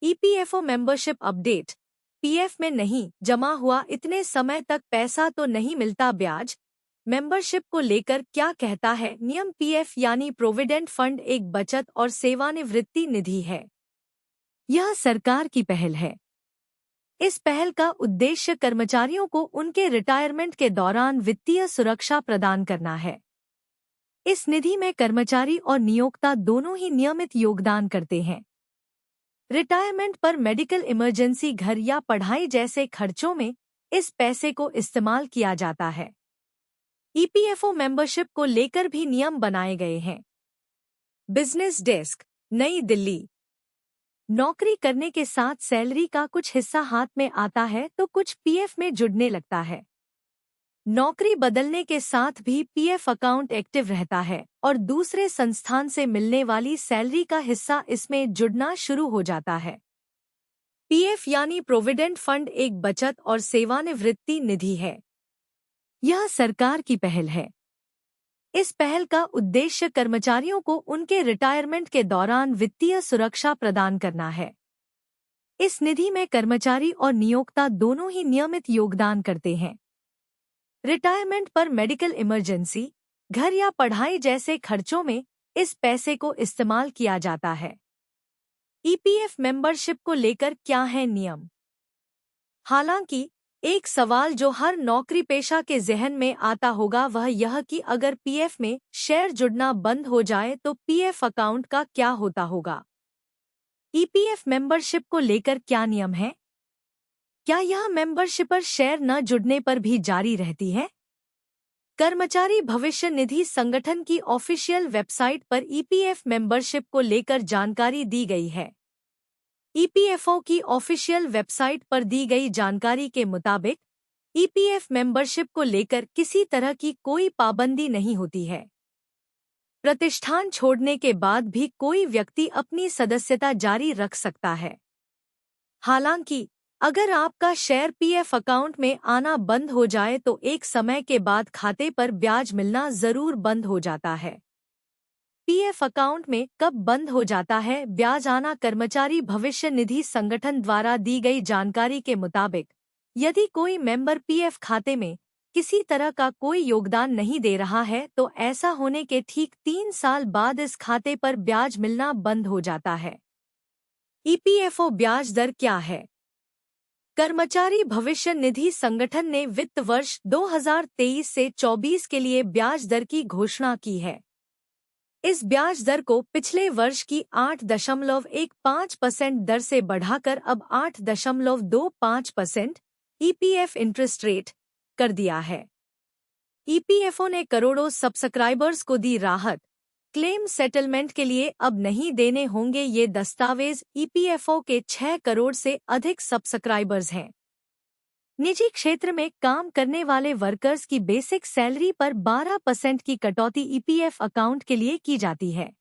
EPFO membership update. PF में नहीं जमा हुआ इतने समय तक पैसा तो नहीं मिलता ब्याज। मेंबरशिप को लेकर क्या कहता है नियम। पीएफ यानी प्रोविडेंट फंड एक बचत और सेवानिवृत्ति निधि है। यह सरकार की पहल है। इस पहल का उद्देश्य कर्मचारियों को उनके रिटायरमेंट के दौरान वित्तीय सुरक्षा प्रदान करना है। इस निधि में कर्मचारी और नियोक्ता दोनों ही नियमित योगदान करते हैं। रिटायरमेंट पर मेडिकल इमरजेंसी, घर या पढ़ाई जैसे खर्चों में इस पैसे को इस्तेमाल किया जाता है। ईपीएफओ मेंबरशिप को लेकर भी नियम बनाए गए हैं। बिजनेस डेस्क, नई दिल्ली। नौकरी करने के साथ सैलरी का कुछ हिस्सा हाथ में आता है तो कुछ पीएफ में जुड़ने लगता है। नौकरी बदलने के साथ भी पीएफ अकाउंट एक्टिव रहता है और दूसरे संस्थान से मिलने वाली सैलरी का हिस्सा इसमें जुड़ना शुरू हो जाता है। पीएफ यानी प्रोविडेंट फंड एक बचत और सेवानिवृत्ति निधि है। यह सरकार की पहल है। इस पहल का उद्देश्य कर्मचारियों को उनके रिटायरमेंट के दौरान वित्तीय सुरक्षा प्रदान करना है। इस निधि में कर्मचारी और नियोक्ता दोनों ही नियमित योगदान करते हैं। रिटायरमेंट पर मेडिकल इमरजेंसी, घर या पढ़ाई जैसे खर्चों में इस पैसे को इस्तेमाल किया जाता है। ईपीएफ मेंबरशिप को लेकर क्या है नियम। हालांकि एक सवाल जो हर नौकरी पेशा के जहन में आता होगा वह यह कि अगर पीएफ में शेयर जुड़ना बंद हो जाए तो पीएफ अकाउंट का क्या होता होगा। ईपीएफ मेंबरशिप को लेकर क्या नियम है। क्या यह मेंबरशिप पर शेयर न जुड़ने पर भी जारी रहती है। कर्मचारी भविष्य निधि संगठन की ऑफिशियल वेबसाइट पर ईपीएफ मेंबरशिप को लेकर जानकारी दी गई है। ईपीएफओ की ऑफिशियल वेबसाइट पर दी गई जानकारी के मुताबिक ईपीएफ मेंबरशिप को लेकर किसी तरह की कोई पाबंदी नहीं होती है। प्रतिष्ठान छोड़ने के बाद भी कोई व्यक्ति अपनी सदस्यता जारी रख सकता है। हालांकि अगर आपका शेयर पीएफ अकाउंट में आना बंद हो जाए तो एक समय के बाद खाते पर ब्याज मिलना जरूर बंद हो जाता है। पीएफ अकाउंट में कब बंद हो जाता है ब्याज आना। कर्मचारी भविष्य निधि संगठन द्वारा दी गई जानकारी के मुताबिक यदि कोई मेंबर पीएफ खाते में किसी तरह का कोई योगदान नहीं दे रहा है तो ऐसा होने के ठीक 3 साल बाद इस खाते पर ब्याज मिलना बंद हो जाता है। ईपीएफओ ब्याज दर क्या है। कर्मचारी भविष्य निधि संगठन ने वित्त वर्ष 2023 से 24 के लिए ब्याज दर की घोषणा की है। इस ब्याज दर को पिछले वर्ष की 8.15% दर से बढ़ाकर अब 8.25% ईपीएफ इंटरेस्ट रेट कर दिया है। ईपीएफओ ने करोड़ों सब्सक्राइबर्स को दी राहत। क्लेम सेटलमेंट के लिए अब नहीं देने होंगे ये दस्तावेज। ईपीएफओ के 6 करोड़ से अधिक सब्सक्राइबर्स हैं। निजी क्षेत्र में काम करने वाले वर्कर्स की बेसिक सैलरी पर 12% की कटौती ईपीएफ अकाउंट के लिए की जाती है।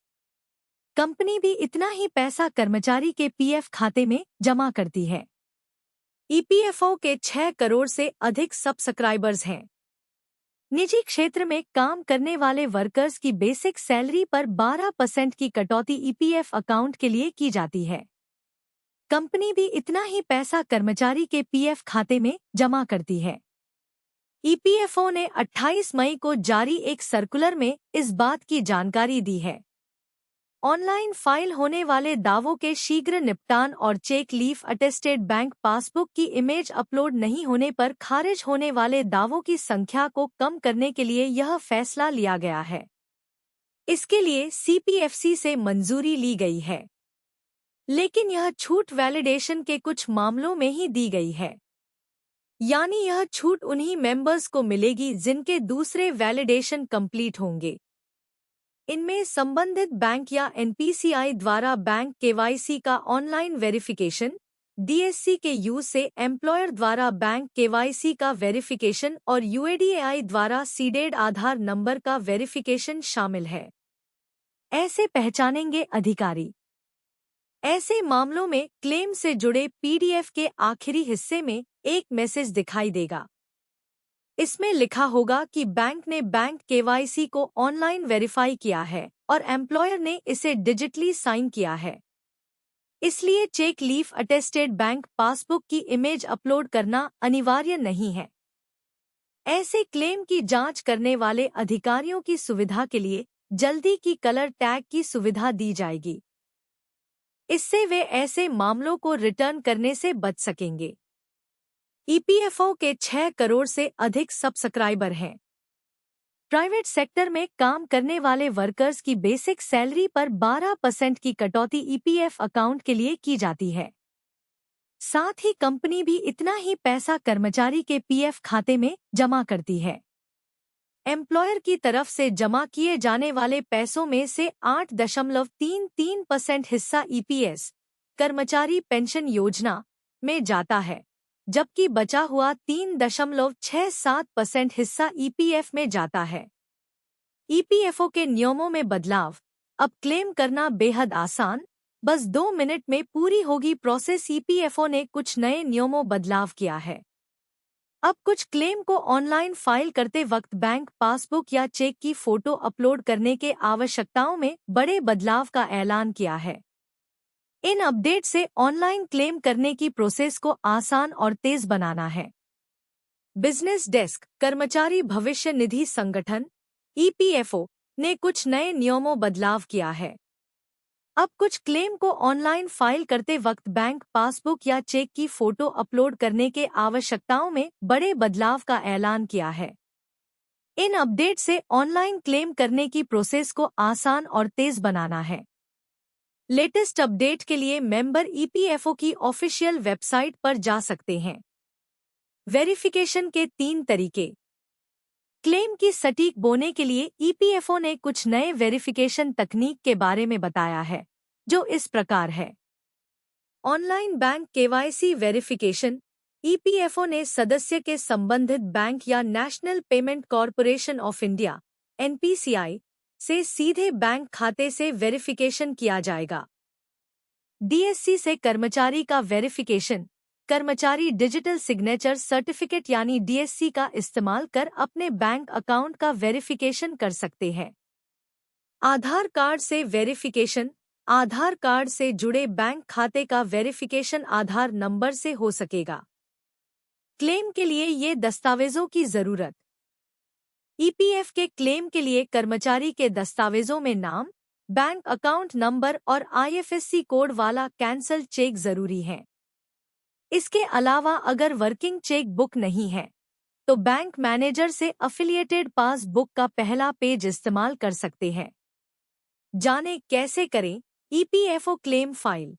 कंपनी भी इतना ही पैसा कर्मचारी के पीएफ खाते में जमा करती है। ईपीएफओ के 6 करोड़ से अधिक सब्सक्राइबर्स हैं। निजी क्षेत्र में काम करने वाले वर्कर्स की बेसिक सैलरी पर 12% की कटौती ईपीएफ अकाउंट के लिए की जाती है। कंपनी भी इतना ही पैसा कर्मचारी के पीएफ खाते में जमा करती है। ईपीएफओ ने 28 मई को जारी एक सर्कुलर में इस बात की जानकारी दी है। ऑनलाइन फाइल होने वाले दावों के शीघ्र निपटान और cheque leaf attested bank passbook की इमेज अपलोड नहीं होने पर खारिज होने वाले दावों की संख्या को कम करने के लिए यह फैसला लिया गया है। इसके लिए सीपीएफसी से मंजूरी ली गई है, लेकिन यह छूट वैलिडेशन के कुछ मामलों में ही दी गई है। यानी यह छूट उन्हीं मेंबर्स को मिलेगी जिनके दूसरे वैलिडेशन कंप्लीट होंगे। इनमें संबंधित बैंक या एनपीसीआई द्वारा बैंक केवाईसी का ऑनलाइन वेरिफिकेशन, डीएससी के यूज से एम्प्लॉयर द्वारा बैंक केवाईसी का वेरिफिकेशन और यूएडीएआई द्वारा सीडेड आधार नंबर का वेरिफिकेशन शामिल है। ऐसे पहचानेंगे अधिकारी। ऐसे मामलों में क्लेम से जुड़े पीडीएफ के आखिरी हिस्से में एक मैसेज दिखाई देगा। इसमें लिखा होगा कि बैंक ने बैंक केवाईसी को ऑनलाइन वेरीफाई किया है और एम्प्लॉयर ने इसे डिजिटली साइन किया है। इसलिए cheque leaf attested bank passbook की इमेज अपलोड करना अनिवार्य नहीं है। ऐसे क्लेम की जांच करने वाले अधिकारियों की सुविधा के लिए जल्दी की कलर टैग की सुविधा दी जाएगी। इससे वे ऐसे मामलों को रिटर्न करने से बच सकेंगे। ईपीएफओ के 6 करोड़ से अधिक सब्सक्राइबर हैं। प्राइवेट सेक्टर में काम करने वाले वर्कर्स की बेसिक सैलरी पर 12% की कटौती ईपीएफ अकाउंट के लिए की जाती है। साथ ही कंपनी भी इतना ही पैसा कर्मचारी के पीएफ खाते में जमा करती है। एम्प्लॉयर की तरफ से जमा किए जाने वाले पैसों में से 8.33% हिस्सा ईपीएस कर्मचारी पेंशन योजना में जाता है, जबकि बचा हुआ 3.67% हिस्सा ईपीएफ में जाता है। ईपीएफओ के नियमों में बदलाव। अब क्लेम करना बेहद आसान, बस 2 मिनट में पूरी होगी प्रोसेस। ईपीएफओ ने कुछ नए नियमों बदलाव किया है। अब कुछ क्लेम को ऑनलाइन फाइल करते वक्त बैंक पासबुक या चेक की फोटो अपलोड करने के आवश्यकताओं में बड़े बदलाव का ऐलान किया है। इन अपडेट से ऑनलाइन क्लेम करने की प्रोसेस को आसान और तेज बनाना है। Business desk. कर्मचारी भविष्य निधि संगठन ईपीएफओ ने कुछ नए नियमों बदलाव किया है। अब कुछ क्लेम को ऑनलाइन फाइल करते वक्त बैंक पासबुक या चेक की फोटो अपलोड करने के आवश्यकताओं में बड़े बदलाव का ऐलान किया है। इन अपडेट से ऑनलाइन क्लेम करने की प्रोसेस को आसान और तेज बनाना है। लेटेस्ट अपडेट के लिए मेंबर ईपीएफओ की ऑफिशियल वेबसाइट पर जा सकते हैं। वेरिफिकेशन के 3 तरीके। क्लेम की सटीक बोने के लिए ईपीएफओ ने कुछ नए वेरिफिकेशन तकनीक के बारे में बताया है, जो इस प्रकार है। Online bank KYC verification. EPFO ने सदस्य के संबंधित बैंक या national payment corporation of India (NPCI) से सीधे बैंक खाते से वेरिफिकेशन किया जाएगा। डीएससी से कर्मचारी का वेरिफिकेशन। कर्मचारी डिजिटल सिग्नेचर सर्टिफिकेट यानी डीएससी का इस्तेमाल कर अपने बैंक अकाउंट का वेरिफिकेशन कर सकते हैं। आधार कार्ड से वेरिफिकेशन। आधार कार्ड से जुड़े बैंक खाते का वेरिफिकेशन आधार नंबर से हो सकेगा। क्लेम के लिए ये दस्तावेजों की जरूरत। ईपीएफ के क्लेम के लिए कर्मचारी के दस्तावेजों में नाम, बैंक अकाउंट नंबर और आईएफएससी कोड वाला कैंसल चेक जरूरी है। इसके अलावा अगर वर्किंग चेक बुक नहीं है, तो बैंक मैनेजर से अफिलिएटेड पासबुक का पहला पेज इस्तेमाल कर सकते हैं। जानें कैसे करें EPFO claim file.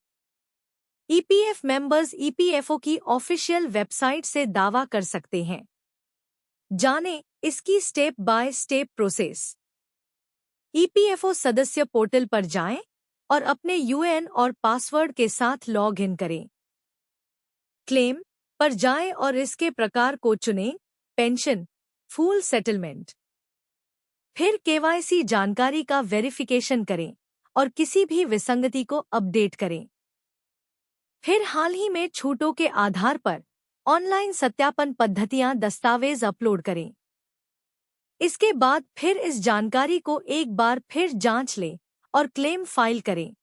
EPF members EPFO की ऑफिशियल वेबसाइट से दावा कर सकते हैं। जानें इसकी step by step process. EPFO सदस्य पोर्टल पर जाएं और अपने यूएएन और पासवर्ड के साथ लॉग इन करें। क्लेम पर जाएं और इसके प्रकार को चुनें, पेंशन, फुल सेटलमेंट। फिर केवाईसी जानकारी का वेरिफिकेशन करें और किसी भी विसंगति को अपडेट करें। फिर हाल ही में छूटों के आधार पर ऑनलाइन सत्यापन पद्धतियां दस्तावेज अपलोड करें। इसके बाद फिर इस जानकारी को एक बार फिर जांच लें और क्लेम फाइल करें।